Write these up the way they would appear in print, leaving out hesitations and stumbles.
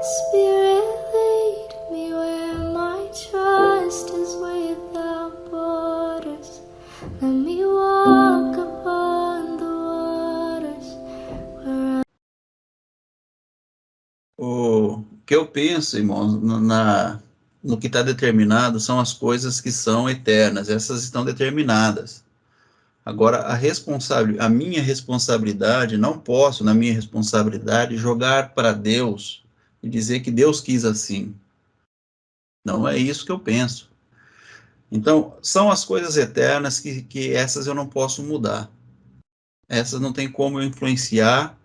Spirit, lead me where my trust is without borders. Let me walk upon the waters where O que eu penso, irmãos, no que está determinado são as coisas que são eternas, essas estão determinadas. Agora, a minha responsabilidade, não posso, na minha responsabilidade, jogar para Deus e dizer que Deus quis assim. Não é isso que eu penso. Então, são as coisas eternas que essas eu não posso mudar. Essas não tem como eu influenciar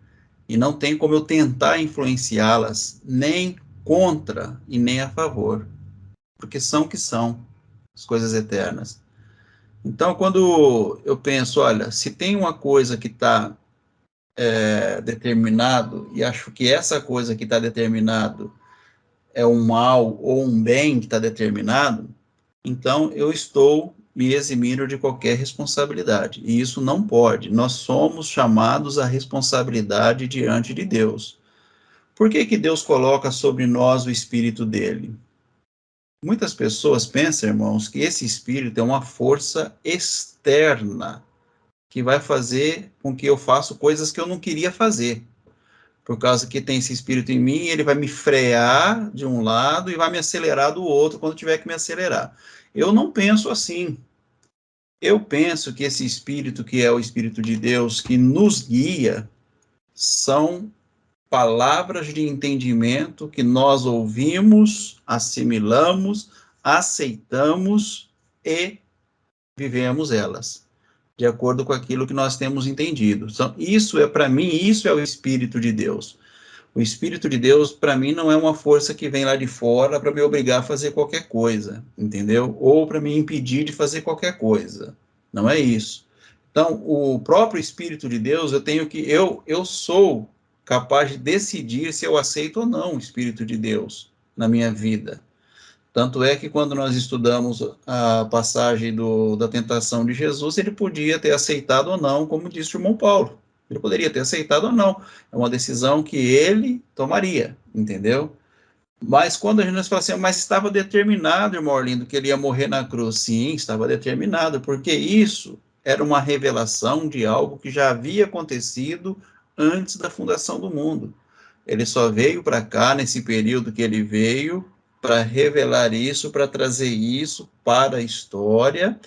e não tem como eu tentar influenciá-las, nem contra e nem a favor, porque são o que são, as coisas eternas. Então, quando eu penso, olha, se tem uma coisa que está determinado, e acho que essa coisa que está determinado é um mal ou um bem que está determinado, então eu estou me eximindo de qualquer responsabilidade. E isso não pode. Nós somos chamados à responsabilidade diante de Deus. Por que que Deus coloca sobre nós o Espírito dele? Muitas pessoas pensam, irmãos, que esse Espírito é uma força externa que vai fazer com que eu faça coisas que eu não queria fazer. Por causa que tem esse Espírito em mim, ele vai me frear de um lado e vai me acelerar do outro quando tiver que me acelerar. Eu não penso assim. Eu penso que esse Espírito, que é o Espírito de Deus, que nos guia, são palavras de entendimento que nós ouvimos, assimilamos, aceitamos e vivemos elas, de acordo com aquilo que nós temos entendido. Então, isso é, para mim, isso é o Espírito de Deus. O Espírito de Deus, para mim, não é uma força que vem lá de fora para me obrigar a fazer qualquer coisa, entendeu? Ou para me impedir de fazer qualquer coisa. Não é isso. Então, o próprio Espírito de Deus, eu sou capaz de decidir se eu aceito ou não o Espírito de Deus na minha vida. Tanto é que quando nós estudamos a passagem da tentação de Jesus, ele podia ter aceitado ou não, como disse o irmão Paulo. Ele poderia ter aceitado ou não. É uma decisão que ele tomaria, entendeu? Mas quando a gente fala assim, mas estava determinado, irmão Orlindo, que ele ia morrer na cruz. Sim, estava determinado, porque isso era uma revelação de algo que já havia acontecido antes da fundação do mundo. Ele só veio para cá, nesse período que ele veio, para revelar isso, para trazer isso para a história,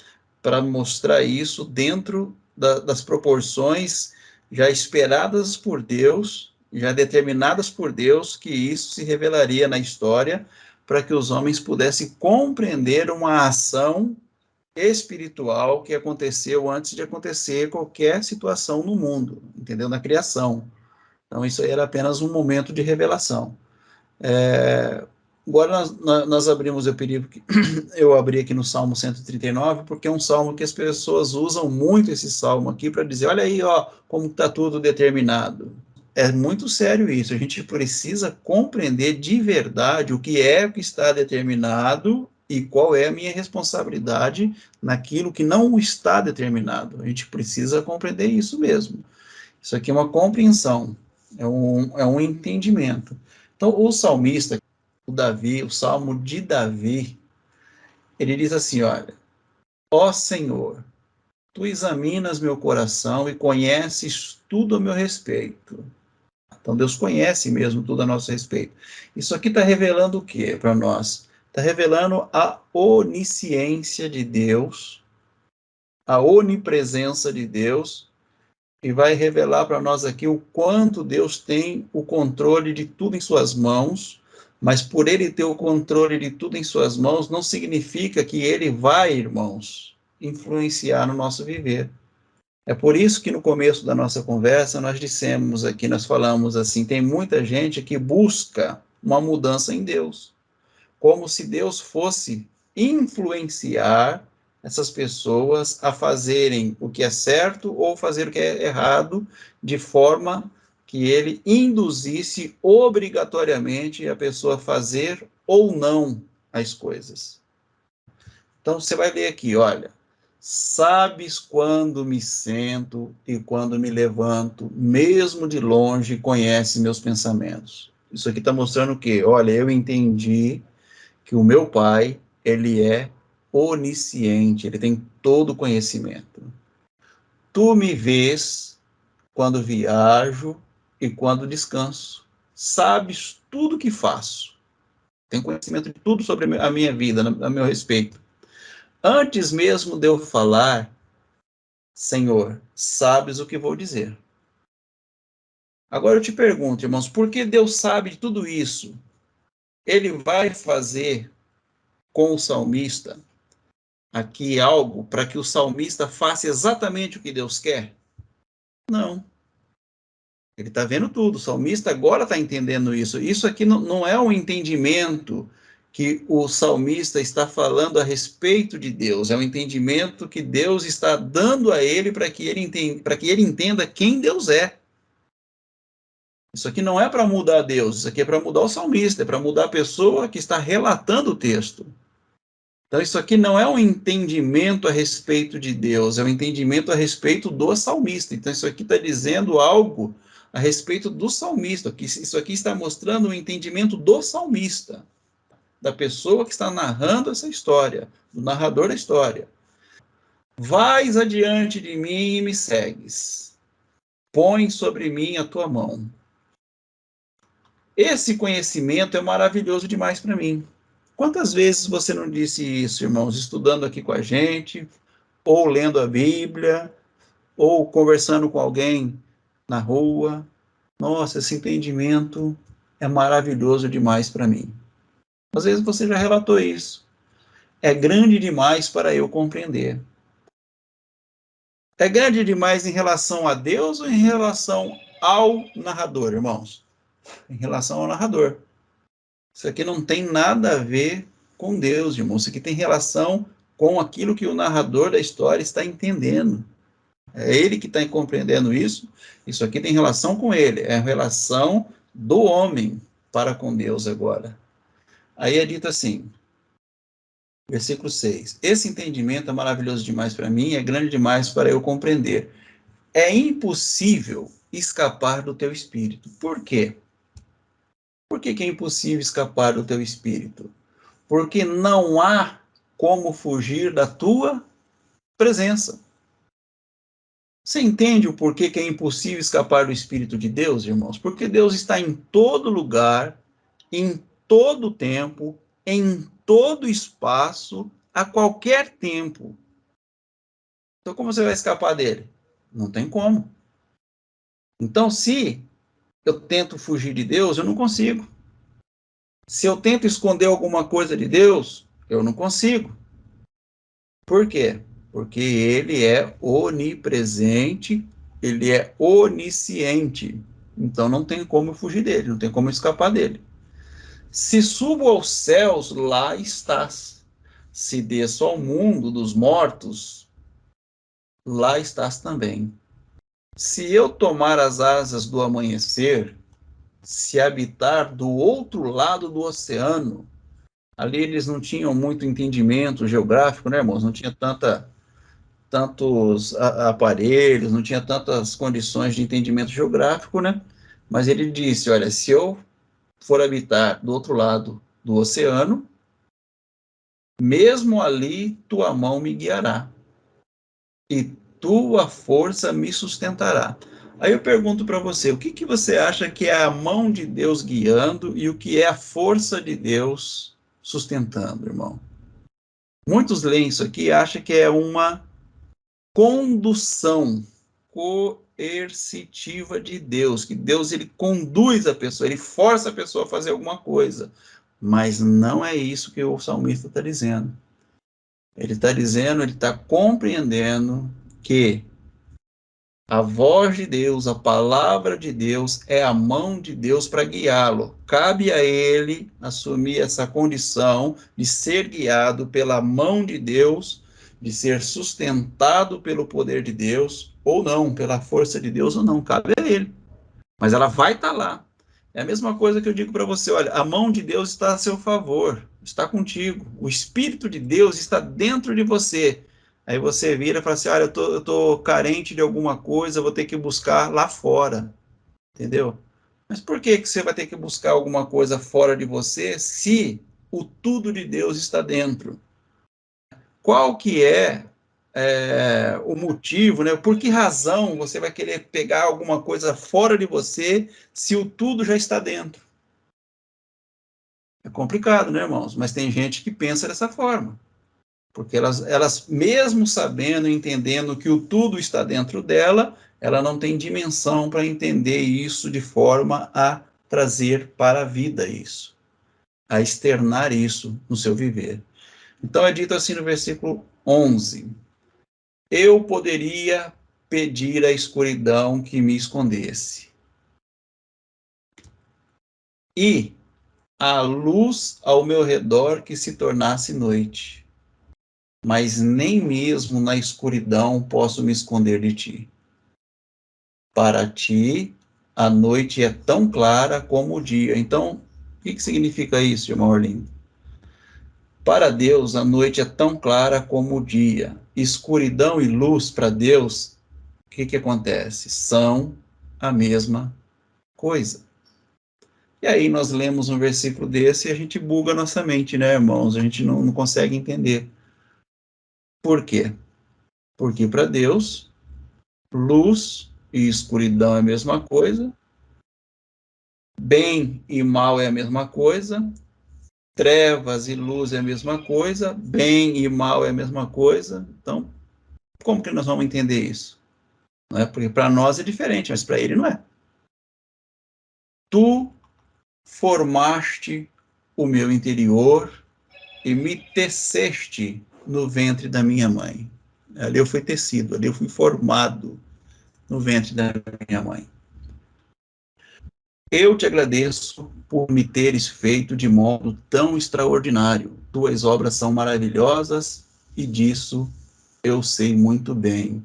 para mostrar isso dentro das proporções já esperadas por Deus, já determinadas por Deus, que isso se revelaria na história, para que os homens pudessem compreender uma ação espiritual que aconteceu antes de acontecer qualquer situação no mundo, entendeu? Na criação. Então, isso aí era apenas um momento de revelação. Agora nós abrimos o período que eu abri aqui no Salmo 139, porque é um salmo que as pessoas usam muito esse salmo aqui para dizer, olha aí, ó, como está tudo determinado. É muito sério isso, a gente precisa compreender de verdade o que é o que está determinado e qual é a minha responsabilidade naquilo que não está determinado. A gente precisa compreender isso mesmo. Isso aqui é uma compreensão, é um entendimento. Então, o salmista, o Davi, o Salmo de Davi, ele diz assim, olha, ó Senhor, tu examinas meu coração e conheces tudo a meu respeito. Então, Deus conhece mesmo tudo a nosso respeito. Isso aqui está revelando o que para nós? Está revelando a onisciência de Deus, a onipresença de Deus, e vai revelar para nós aqui o quanto Deus tem o controle de tudo em suas mãos, mas por ele ter o controle de tudo em suas mãos, não significa que ele vai, irmãos, influenciar no nosso viver. É por isso que no começo da nossa conversa nós dissemos aqui, nós falamos assim, tem muita gente que busca uma mudança em Deus, como se Deus fosse influenciar essas pessoas a fazerem o que é certo ou fazer o que é errado, de forma que ele induzisse obrigatoriamente a pessoa a fazer ou não as coisas. Então, você vai ler aqui, olha, sabes quando me sento e quando me levanto, mesmo de longe, conhece meus pensamentos. Isso aqui está mostrando o quê? Olha, eu entendi que o meu pai, ele é onisciente, ele tem todo o conhecimento. Tu me vês quando viajo e quando descanso. Sabes tudo que faço. Tem conhecimento de tudo sobre a minha vida, a meu respeito. Antes mesmo de eu falar, Senhor, sabes o que vou dizer. Agora eu te pergunto, irmãos, por que Deus sabe de tudo isso? Ele vai fazer com o salmista aqui algo para que o salmista faça exatamente o que Deus quer? Não. Ele está vendo tudo. O salmista agora está entendendo isso. Isso aqui não é um entendimento que o salmista está falando a respeito de Deus. É um entendimento que Deus está dando a ele para que ele entenda quem Deus é. Isso aqui não é para mudar Deus. Isso aqui é para mudar o salmista. É para mudar a pessoa que está relatando o texto. Então, isso aqui não é um entendimento a respeito de Deus, é um entendimento a respeito do salmista. Então, isso aqui está dizendo algo a respeito do salmista. Isso aqui está mostrando o entendimento do salmista, da pessoa que está narrando essa história, do narrador da história. Vais adiante de mim e me segues. Põe sobre mim a tua mão. Esse conhecimento é maravilhoso demais para mim. Quantas vezes você não disse isso, irmãos, estudando aqui com a gente, ou lendo a Bíblia, ou conversando com alguém na rua? Nossa, esse entendimento é maravilhoso demais para mim. Às vezes você já relatou isso. É grande demais para eu compreender. É grande demais em relação a Deus ou em relação ao narrador, irmãos? Em relação ao narrador. Isso aqui não tem nada a ver com Deus, irmão. Isso aqui tem relação com aquilo que o narrador da história está entendendo. É ele que está compreendendo isso. Isso aqui tem relação com ele. É a relação do homem para com Deus agora. Aí é dito assim, versículo 6. Esse entendimento é maravilhoso demais para mim, é grande demais para eu compreender. É impossível escapar do teu espírito. Por quê? Por que é impossível escapar do teu espírito? Porque não há como fugir da tua presença. Você entende o porquê que é impossível escapar do Espírito de Deus, irmãos? Porque Deus está em todo lugar, em todo tempo, em todo espaço, a qualquer tempo. Então, como você vai escapar dele? Não tem como. Então, se eu tento fugir de Deus, eu não consigo. Se eu tento esconder alguma coisa de Deus, eu não consigo. Por quê? Porque ele é onipresente, ele é onisciente. Então não tem como fugir dele, não tem como escapar dele. Se subo aos céus, lá estás. Se desço ao mundo dos mortos, lá estás também. Se eu tomar as asas do amanhecer, se habitar do outro lado do oceano, ali eles não tinham muito entendimento geográfico, né, irmãos? Não tinha tantos aparelhos, não tinha tantas condições de entendimento geográfico, né? Mas ele disse, olha, se eu for habitar do outro lado do oceano, mesmo ali tua mão me guiará e tua força me sustentará. Aí eu pergunto para você, o que você acha que é a mão de Deus guiando e o que é a força de Deus sustentando, irmão? Muitos leem isso aqui e acham que é uma condução coercitiva de Deus, que Deus ele conduz a pessoa, ele força a pessoa a fazer alguma coisa, mas não é isso que o salmista está dizendo. Ele está dizendo, ele está compreendendo que a voz de Deus, a palavra de Deus é a mão de Deus para guiá-lo. Cabe a ele assumir essa condição de ser guiado pela mão de Deus, de ser sustentado pelo poder de Deus, ou não, pela força de Deus, ou não, cabe a ele. Mas ela vai estar lá. É a mesma coisa que eu digo para você, olha, a mão de Deus está a seu favor, está contigo. O Espírito de Deus está dentro de você. Aí você vira e fala assim, olha, eu tô carente de alguma coisa, vou ter que buscar lá fora, entendeu? Mas por que que você vai ter que buscar alguma coisa fora de você se o tudo de Deus está dentro? Qual que é o motivo, né? Por que razão você vai querer pegar alguma coisa fora de você se o tudo já está dentro? É complicado, né, irmãos? Mas tem gente que pensa dessa forma. Porque elas mesmo sabendo, entendendo que o tudo está dentro dela, ela não tem dimensão para entender isso de forma a trazer para a vida isso, a externar isso no seu viver. Então é dito assim no versículo 11: eu poderia pedir à escuridão que me escondesse, e a luz ao meu redor que se tornasse noite, mas nem mesmo na escuridão posso me esconder de ti. Para ti, a noite é tão clara como o dia. Então, o que significa isso, irmão Orlindo? Para Deus, a noite é tão clara como o dia. Escuridão e luz para Deus, o que acontece? São a mesma coisa. E aí nós lemos um versículo desse e a gente buga a nossa mente, né, irmãos? A gente não consegue entender. Por quê? Porque para Deus, luz e escuridão é a mesma coisa, bem e mal é a mesma coisa, trevas e luz é a mesma coisa, bem e mal é a mesma coisa. Então, como que nós vamos entender isso? Não é? Porque para nós é diferente, mas para ele não é. Tu formaste o meu interior e me teceste no ventre da minha mãe. Ali eu fui tecido, ali eu fui formado no ventre da minha mãe. Eu te agradeço por me teres feito de modo tão extraordinário. Tuas obras são maravilhosas e disso eu sei muito bem.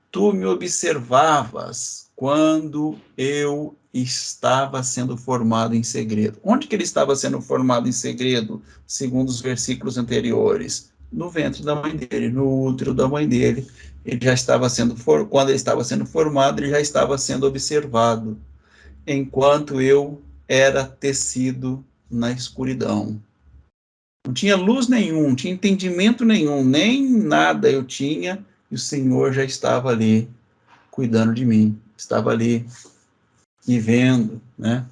Tu me observavas quando eu estava sendo formado em segredo. Onde que ele estava sendo formado em segredo, segundo os versículos anteriores? No ventre da mãe dele, no útero da mãe dele. Ele já estava sendo quando ele estava sendo formado, ele já estava sendo observado, enquanto eu era tecido na escuridão. Não tinha luz nenhum, não tinha entendimento nenhum, nem nada eu tinha, e o Senhor já estava ali cuidando de mim, estava ali me vendo, né?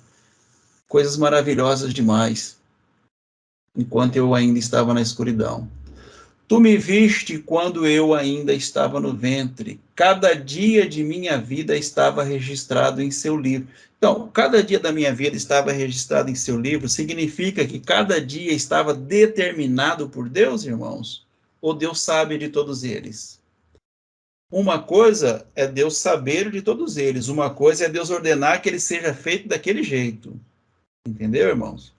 Coisas maravilhosas demais, enquanto eu ainda estava na escuridão. Tu me viste quando eu ainda estava no ventre. Cada dia de minha vida estava registrado em seu livro. Então, cada dia da minha vida estava registrado em seu livro, significa que cada dia estava determinado por Deus, irmãos? Ou Deus sabe de todos eles? Uma coisa é Deus saber de todos eles, uma coisa é Deus ordenar que ele seja feito daquele jeito. Entendeu, irmãos?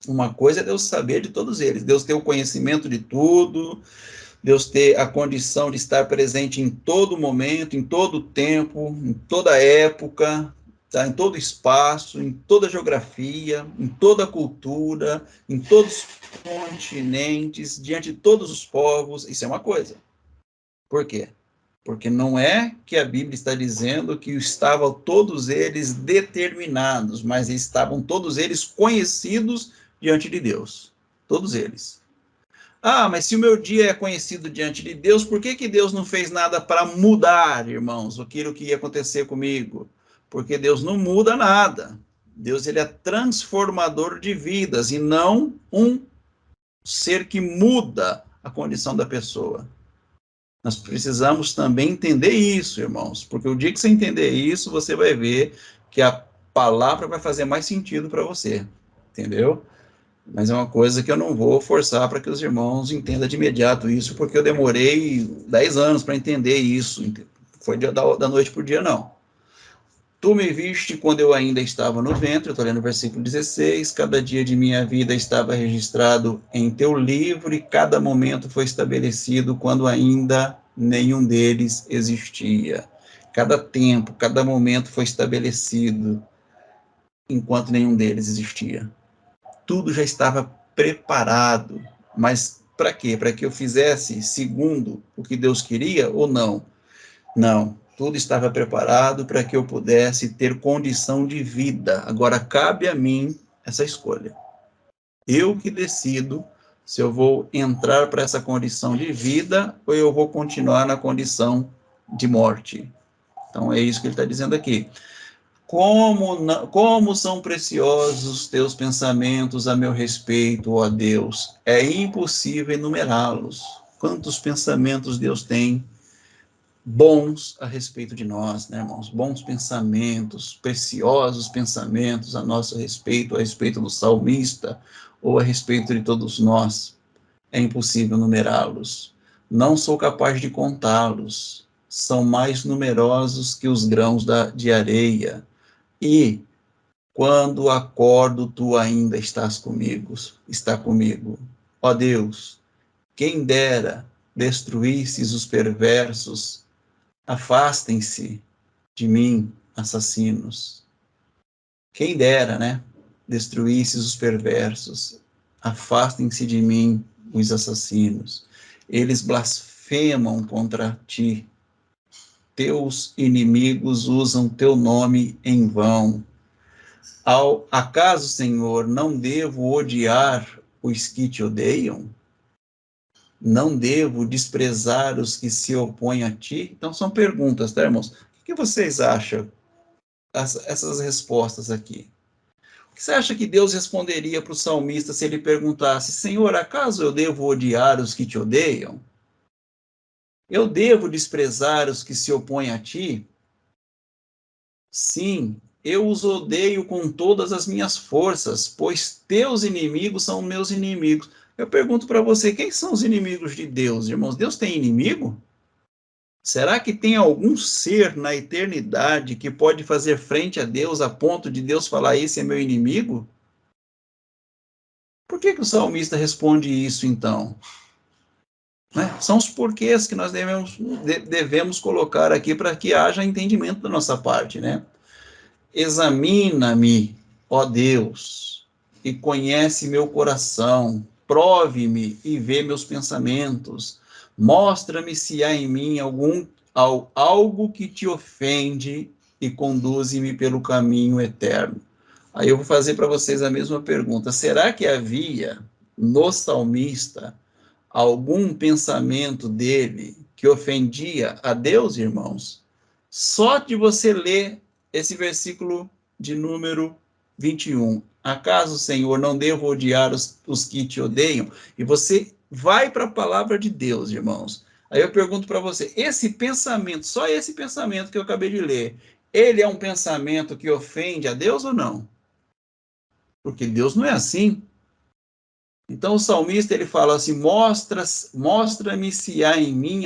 Uma coisa é Deus saber de todos eles, Deus ter o conhecimento de tudo, Deus ter a condição de estar presente em todo momento, em todo tempo, em toda época, tá? Em todo espaço, em toda geografia, em toda cultura, em todos os continentes, diante de todos os povos. Isso é uma coisa. Por quê? Porque não é que a Bíblia está dizendo que estavam todos eles determinados, mas estavam todos eles conhecidos diante de Deus. Todos eles. Ah, mas se o meu dia é conhecido diante de Deus, por que Deus não fez nada para mudar, irmãos, aquilo que ia acontecer comigo? Porque Deus não muda nada. Deus ele é transformador de vidas e não um ser que muda a condição da pessoa. Nós precisamos também entender isso, irmãos, porque o dia que você entender isso, você vai ver que a palavra vai fazer mais sentido para você, entendeu? Mas é uma coisa que eu não vou forçar para que os irmãos entendam de imediato isso, porque eu demorei 10 anos para entender isso. Foi da noite para o dia, não. Tu me viste quando eu ainda estava no ventre, eu estou lendo o versículo 16, cada dia de minha vida estava registrado em teu livro, e cada momento foi estabelecido quando ainda nenhum deles existia. Cada tempo, cada momento foi estabelecido enquanto nenhum deles existia. Tudo já estava preparado, mas para quê? Para que eu fizesse segundo o que Deus queria ou não? Não, Tudo estava preparado para que eu pudesse ter condição de vida. Agora cabe a mim essa escolha. Eu que decido se eu vou entrar para essa condição de vida ou eu vou continuar na condição de morte. Então é isso que ele está dizendo aqui. Como são preciosos os teus pensamentos a meu respeito, ó Deus. É impossível enumerá-los. Quantos pensamentos Deus tem bons a respeito de nós, né, irmãos? Bons pensamentos, preciosos pensamentos a nosso respeito, a respeito do salmista, ou a respeito de todos nós. É impossível numerá-los. Não sou capaz de contá-los. São mais numerosos que os grãos de areia. E, quando acordo, tu ainda estás comigo, está comigo. Ó Deus, quem dera destruísses os perversos. Afastem-se de mim, assassinos. Quem dera, né? Destruísses os perversos. Afastem-se de mim, os assassinos. Eles blasfemam contra ti. Teus inimigos usam teu nome em vão. Acaso, Senhor, não devo odiar os que te odeiam? Não devo desprezar os que se opõem a ti? Então, são perguntas, tá, irmãos? O que vocês acham essas respostas aqui? O que você acha que Deus responderia para o salmista se ele perguntasse: Senhor, acaso eu devo odiar os que te odeiam? Eu devo desprezar os que se opõem a ti? Sim, eu os odeio com todas as minhas forças, pois teus inimigos são meus inimigos. Eu pergunto para você, quem são os inimigos de Deus, irmãos? Deus tem inimigo? Será que tem algum ser na eternidade que pode fazer frente a Deus a ponto de Deus falar, esse é meu inimigo? Por que o salmista responde isso, então? Né? São os porquês que nós devemos colocar aqui para que haja entendimento da nossa parte, né? Examina-me, ó Deus, e conhece meu coração, prove-me e vê meus pensamentos, mostra-me se há em mim algo que te ofende e conduze-me pelo caminho eterno. Aí eu vou fazer para vocês a mesma pergunta: será que havia no salmista algum pensamento dele que ofendia a Deus, irmãos? Só de você ler esse versículo de número 21. Acaso, Senhor, não devo odiar os que te odeiam? E você vai para a palavra de Deus, irmãos. Aí eu pergunto para você, esse pensamento, só esse pensamento que eu acabei de ler, ele é um pensamento que ofende a Deus ou não? Porque Deus não é assim. Então o salmista ele fala assim: mostra-me se há em mim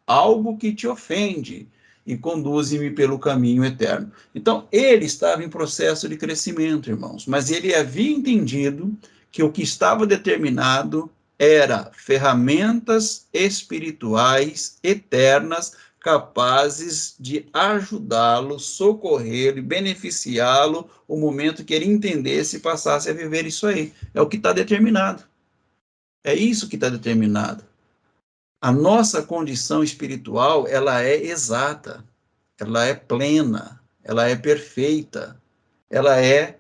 algo que te ofende e conduze-me pelo caminho eterno. Então ele estava em processo de crescimento, irmãos, mas ele havia entendido que o que estava determinado era ferramentas espirituais eternas capazes de ajudá-lo, socorrê-lo e beneficiá-lo o momento que ele entendesse e passasse a viver isso aí. É o que está determinado. É isso que está determinado. A nossa condição espiritual, ela é exata, ela é plena, ela é perfeita, ela é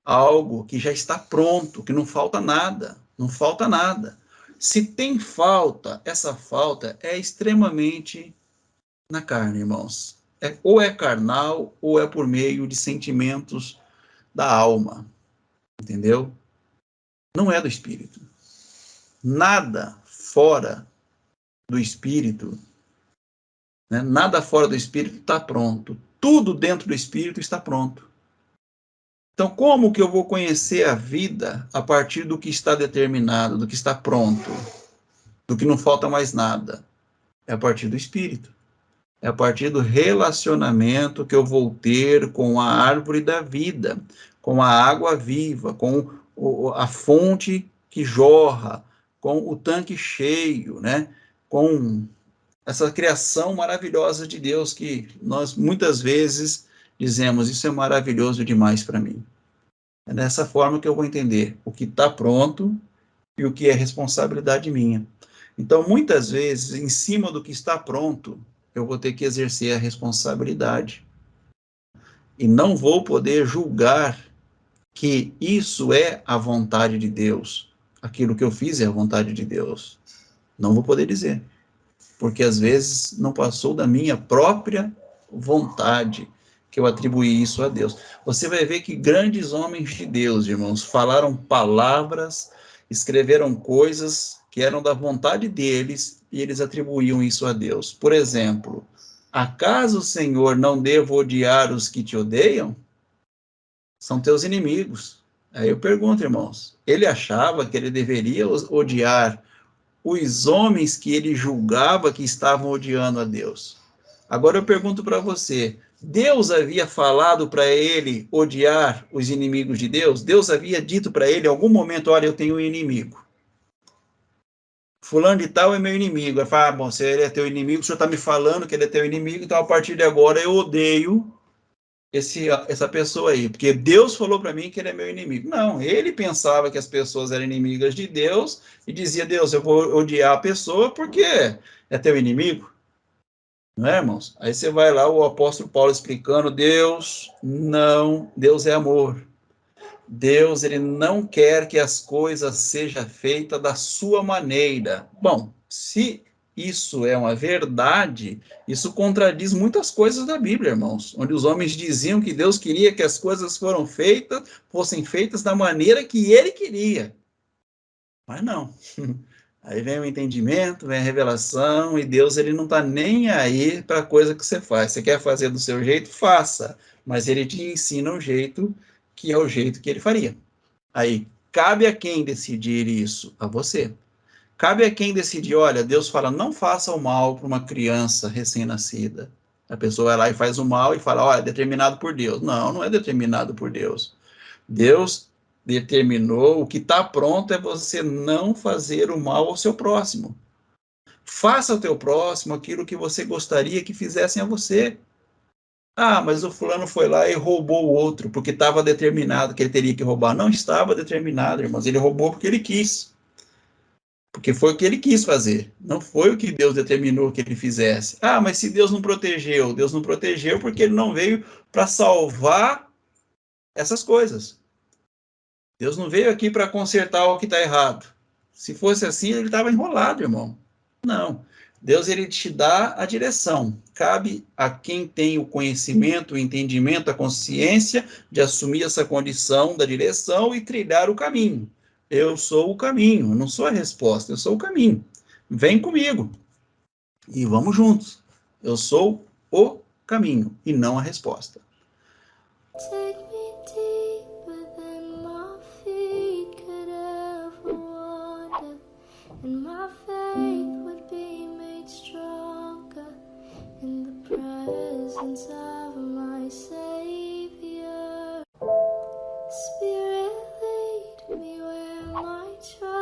algo que já está pronto, que não falta nada, não falta nada. Se tem falta, essa falta é extremamente na carne, irmãos. Ou é carnal, ou é por meio de sentimentos da alma, entendeu? Não é do espírito. Nada fora do espírito, né? Nada fora do espírito está pronto. Tudo dentro do espírito está pronto. Então, como que eu vou conhecer a vida a partir do que está determinado, do que está pronto, do que não falta mais nada? É a partir do espírito. É a partir do relacionamento que eu vou ter com a árvore da vida, com a água viva, com a fonte que jorra, com o tanque cheio, né? Com essa criação maravilhosa de Deus que nós muitas vezes dizemos, isso é maravilhoso demais para mim. É dessa forma que eu vou entender o que está pronto e o que é responsabilidade minha. Então, muitas vezes, em cima do que está pronto, eu vou ter que exercer a responsabilidade. E não vou poder julgar que isso é a vontade de Deus. Aquilo que eu fiz é a vontade de Deus. Não vou poder dizer. Porque às vezes não passou da minha própria vontade que eu atribuí isso a Deus. Você vai ver que grandes homens de Deus, irmãos, falaram palavras, escreveram coisas que eram da vontade deles e eles atribuíam isso a Deus. Por exemplo, acaso, Senhor, não devo odiar os que te odeiam? São teus inimigos. Aí eu pergunto, irmãos, ele achava que ele deveria odiar os homens que ele julgava que estavam odiando a Deus. Agora eu pergunto para você, Deus havia falado para ele odiar os inimigos de Deus? Deus havia dito para ele em algum momento, olha, eu tenho um inimigo. Fulano de tal é meu inimigo. Ele fala, bom, se ele é teu inimigo, o senhor está me falando que ele é teu inimigo, então a partir de agora eu odeio essa pessoa aí, porque Deus falou para mim que ele é meu inimigo. Não, ele pensava que as pessoas eram inimigas de Deus e dizia, Deus, eu vou odiar a pessoa porque é teu inimigo. Não é, irmãos? Aí você vai lá, o apóstolo Paulo explicando, Deus não, Deus é amor. Deus, ele não quer que as coisas sejam feitas da sua maneira. Bom, se isso é uma verdade, isso contradiz muitas coisas da Bíblia, irmãos, onde os homens diziam que Deus queria que as coisas fossem feitas da maneira que ele queria. Mas não. Aí vem o entendimento, vem a revelação, e Deus ele não está nem aí para a coisa que você faz. Você quer fazer do seu jeito? Faça. Mas ele te ensina um jeito que é o jeito que ele faria. Aí, cabe a quem decidir isso? A você. Cabe a quem decidir, olha, Deus fala, não faça o mal para uma criança recém-nascida. A pessoa vai lá e faz o mal e fala, olha, é determinado por Deus. Não, não é determinado por Deus. Deus determinou, o que está pronto é você não fazer o mal ao seu próximo. Faça ao teu próximo aquilo que você gostaria que fizessem a você. Ah, mas o fulano foi lá e roubou o outro, porque estava determinado que ele teria que roubar. Não estava determinado, irmãos. Ele roubou porque ele quis. Porque foi o que ele quis fazer. Não foi o que Deus determinou que ele fizesse. Ah, mas se Deus não protegeu porque ele não veio para salvar essas coisas. Deus não veio aqui para consertar o que está errado. Se fosse assim, ele estava enrolado, irmão. Não. Deus, ele te dá a direção. Cabe a quem tem o conhecimento, o entendimento, a consciência de assumir essa condição da direção e trilhar o caminho. Eu sou o caminho, eu não sou a resposta, eu sou o caminho. Vem comigo e vamos juntos. Eu sou o caminho e não a resposta. Take me deeper than my feet could ever wander, and my faith would be made stronger in the presence of my Savior. Spirit, lead me where my trust